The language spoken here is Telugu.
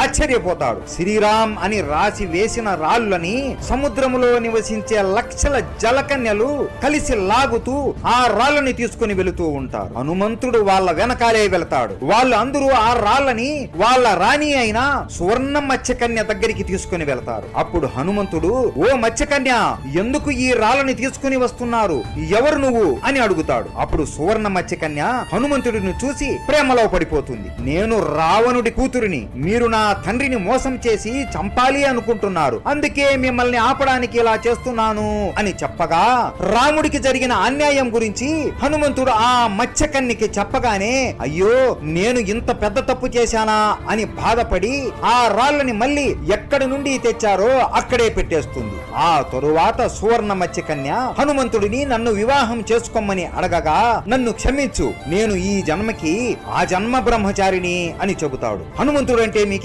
ఆశ్చర్యపోతాడు. శ్రీరామ్ అని రాసి వేసిన రాళ్ళని సముద్రములో నివసించే లక్షల జలకన్యలు కలిసి లాగుతూ ఆ రాళ్ళని తీసుకుని వెళుతూ ఉంటారు. హనుమంతుడు వాళ్ళ వెనకాలే వెళతాడు. వాళ్ళు అందరూ ఆ రాళ్ళని వాళ్ళ రాణి అయిన సువర్ణ మత్స్యకన్య దగ్గరికి తీసుకుని వెళతారు. అప్పుడు హనుమంతుడు, ఓ మత్స్యకన్య, ఎందుకు ఈ రాళ్ళని తీసుకుని వస్తున్నారు? ఎవరు నువ్వు అని అడుగుతాడు. అప్పుడు సువర్ణ మత్స్యకన్య హనుమంతుడిని చూసి ప్రేమలో పడిపోతుంది. నేను రావణుడి కూతురిని, మీరు నా తండ్రిని మోసం చేసి చంపాలి అనుకుంటున్నారు, అందుకే మిమ్మల్ని ఆపడానికి ఇలా చేస్తున్నాను అని చెప్పగా, రాముడికి జరిగిన అన్యాయం గురించి హనుమంతుడు ఆ మత్స్యకన్యకి చెప్పగానే, అయ్యో నేను ఇంత పెద్ద తప్పు చేశానా అని బాధపడి ఆ రాళ్ళని మళ్ళీ ఎక్కడి నుండి తెచ్చారో అక్కడే పెట్టేస్తుంది. ఆ తరువాత సువర్ణ మత్స్యకన్య హనుమంతుడిని నన్ను వివాహం చేసుకోమని అడగగా, నన్ను క్షమించు, నేను ఈ జన్మకి ఆ జన్మ బ్రహ్మచారిని అని చెబుతాడు. హనుమంతుడు అంటే మీకు